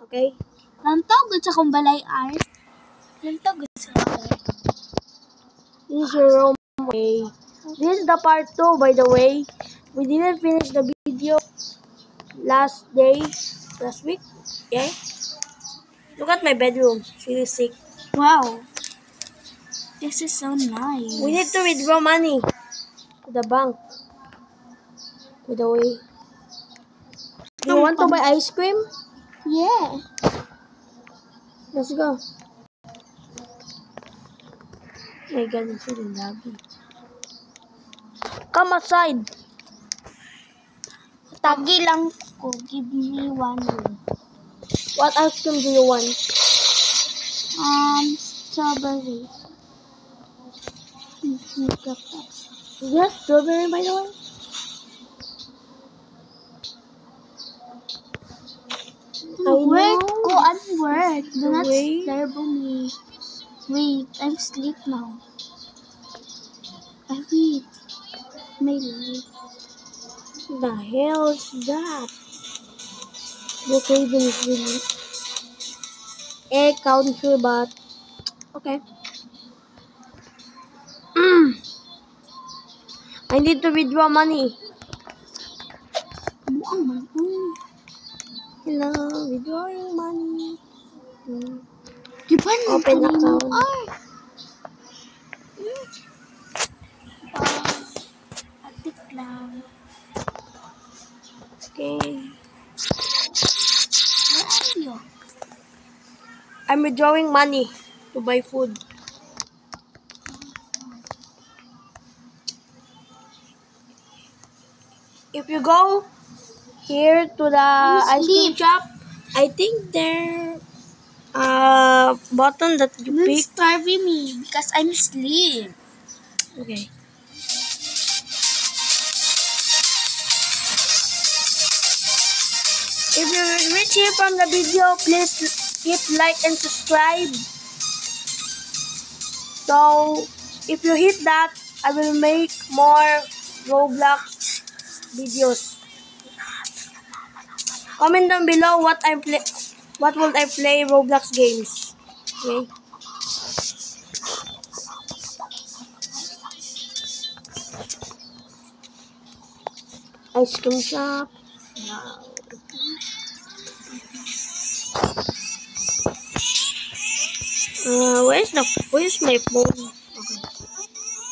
Okay? Nantog sa kong balay art. Nantog sa balay. This is your room. Okay. This is the part 2, by the way. We didn't finish the video last week. Okay? Look at my bedroom. It's really sick. Wow. This is so nice. We need to withdraw money to the bank. By the way. Do you want to buy ice cream? Yeah. Let's go. Oh my God, it's really laggy. Come outside. Tagi lang ko. Give me one room. What ice cream do you want? Strawberry. Yes, strawberry, by the way. Work. Go and work. Do not Wait. disturb me. Wait, I'm asleep now. I read my life. The hell is that? Brookhaven is really a country, but okay. I need to withdraw money. Hello, withdrawing money. Open account. Atik lang. Okay. Where are you? I'm withdrawing money to buy food. If you go here to the ice cream shop, I think there button that you Don't pick. starving me because I'm asleep. Okay. If you reach here from the video, please hit like and subscribe. So, if you hit that, I will make more Roblox videos. Comment down below what would I play Roblox games. Okay. Ice cream shop. Wow. Where's my phone? Okay.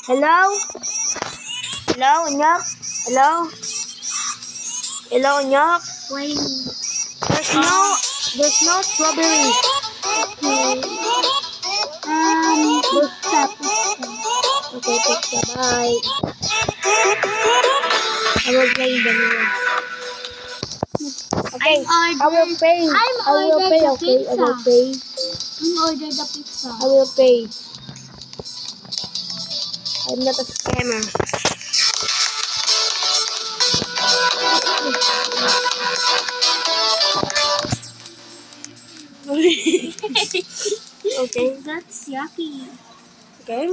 Hello? Hello, Nyak? Hello? Hello, Nyak? Wait. There's no strawberry. Okay, pizza. Bye. I will play vanilla. Okay, I will pay. I will pay. Okay, I will pay. I'm ordered the pizza. I will pay. I'm not a scammer. Okay. That's yucky. Okay.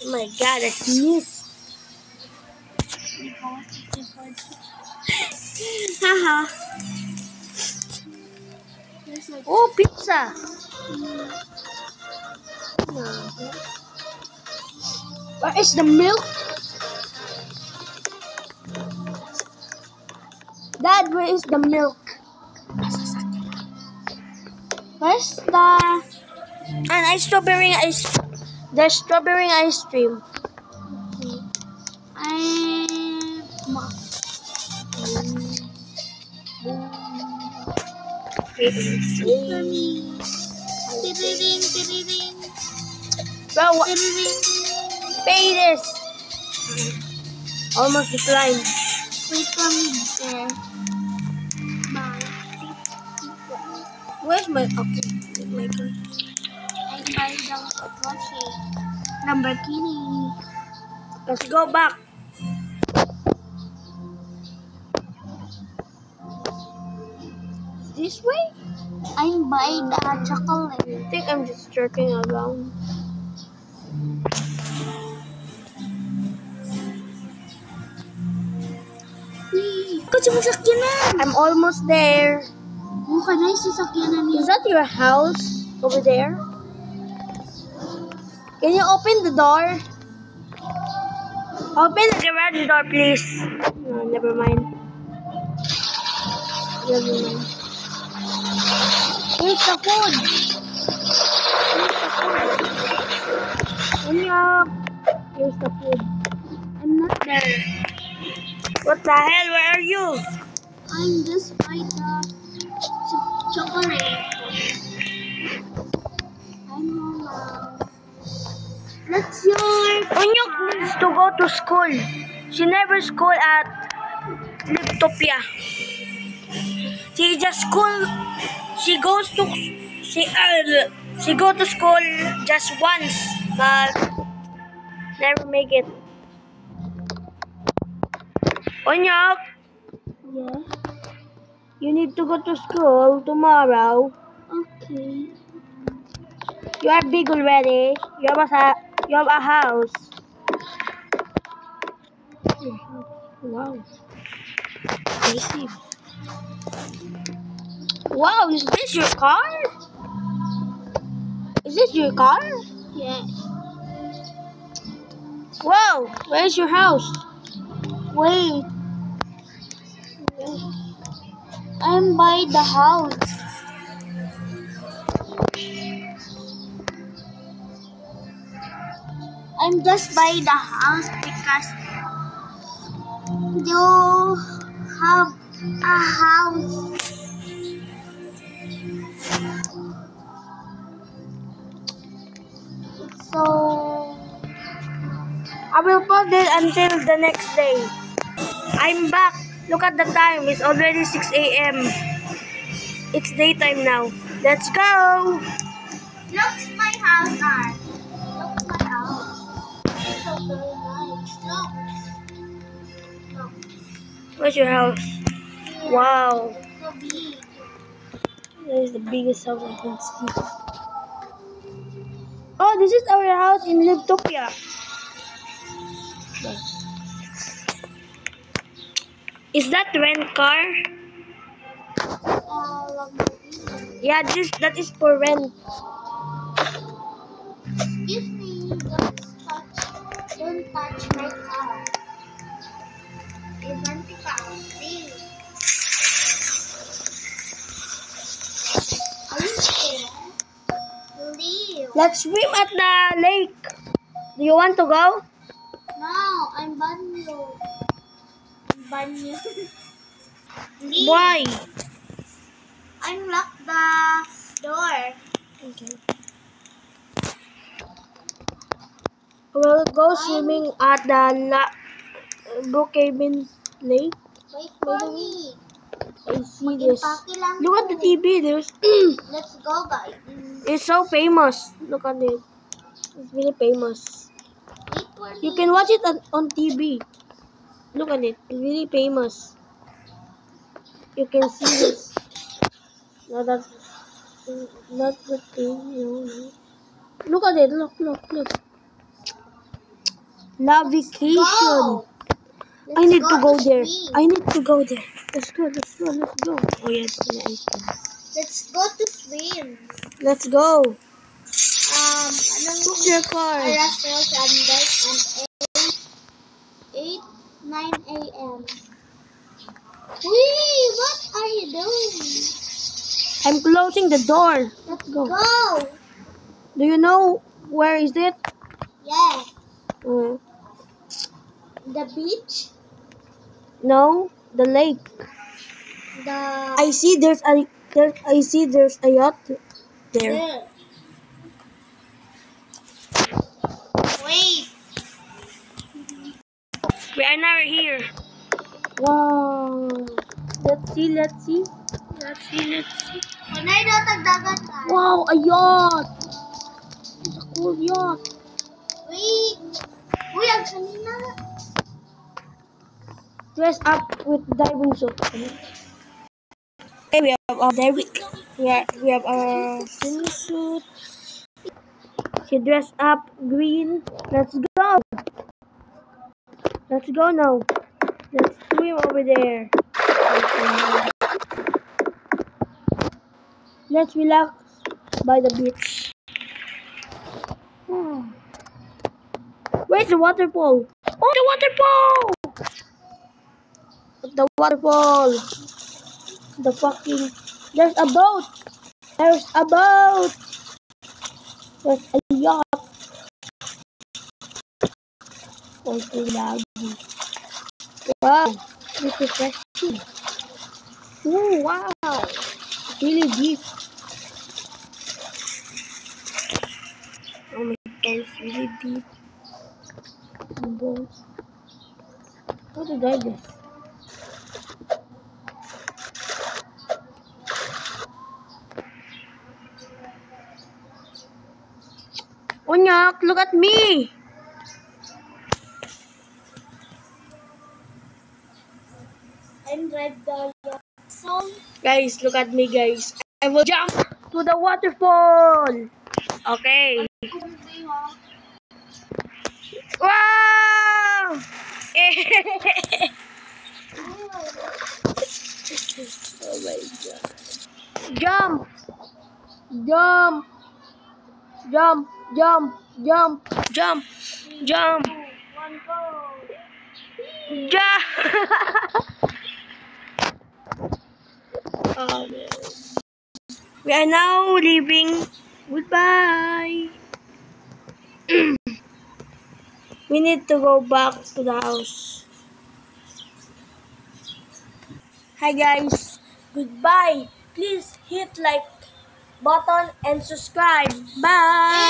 Oh my God, I sneezed. Haha. Oh, pizza. Where is the milk? Dad, where is the milk? Where's the... And there's strawberry ice cream. Tiriring, tiriring. Bro, Tiriring. pay this. Almost declined. Wait for me there. Bye. Where's my okay? My God. I buy the Porsche. Lamborghini. Let's go back. This way? I'm buying the chocolate. I think I'm just jerking around. Sa sasakyanan. I'm almost there. Mukha na yung sasakyanan Is niya. that your house over there? Can you open the door? Open the garage door, please. No, never mind. Never mind. Here's the food. Hurry up. Here's the food. I'm not there. What the hell? Where are you? I'm just by the chocolate. I'm home. That's your... Unyok needs to go to school. She never school at Liptopia. She just school. She goes to she go to school just once, but never make it. Unyok, Yeah. you need to go to school tomorrow. Okay. You are big already. You have a house. Wow. I see. Wow, is this your car? Is this your car? Yeah. Wow, where's your house? Wait. I'm by the house. I'm just by the house because you have a house. So I will pause it until the next day. I'm back. Look at the time. It's already 6 a.m. It's daytime now. Let's go. look my house, Art. Look my house. It's so very nice. Look. Look. Where's your house? Wow. So big. That is the biggest house I can see. Oh, this is our house in Livtopia. Is that rent car? Lamborghini. Yeah, that is for rent. Excuse me, don't touch my car. Even the car, please. Are you scared? Leave. Let's swim at the lake. Do you want to go? No, I'm Banyo. Banyo. Leave. Why? Unlock the door. Okay. We'll go swimming at the Brookhaven Lake. Wait for me. I see this. Impake lang Look at the to. TV. There's Let's go, guys. it's so famous. Look at it. It's really famous. Wait for You me. can watch it on TV. Look at it. It's really famous. You can see this. Not that. Not the thing. No. Look at it. Look. La vacation. Go. I need to go to there. swim. I need to go there. Let's go. Oh yeah, nice. Let's go to swim. Let's go. Anong Book your car. Russell Sanders and 9 a.m. Wee, what are you doing? I'm closing the door. Let's Go. go. Do you know where is it? Yeah. Uh, The beach. no, the lake. The I see there's a yacht there. There. Wait. We are now here. Wow. Let's see. Kunay daw tagdagat ka. Wow, a yacht. It's a cool yacht. Wait. Uy, ang kanina. Dress up with diving suit. Okay, we have our diving. We have our swimsuit. She dressed up green. Let's go. Let's go now. Let's swim over there. Let's relax by the beach. Where's the waterfall? Oh, the waterfall! The waterfall. The fucking... There's a boat. There's a boat. There's a yacht. Oh, so laggy. Wow. This is refreshing. Oh, wow. It's really deep. Oh my god, it's really deep. Boat. How to drive this? Onyak, look at me! I'm drive the song. Guys, look at me, guys. I will jump to the waterfall. Okay. Wow! Oh my god. Jump! Jump! Jump! Jump! Jump! Jump! Jump! One go. Jump! Oh man. We are now leaving. Goodbye. We need to go back to the house. Hi guys. Goodbye. Please hit like button and subscribe. Bye.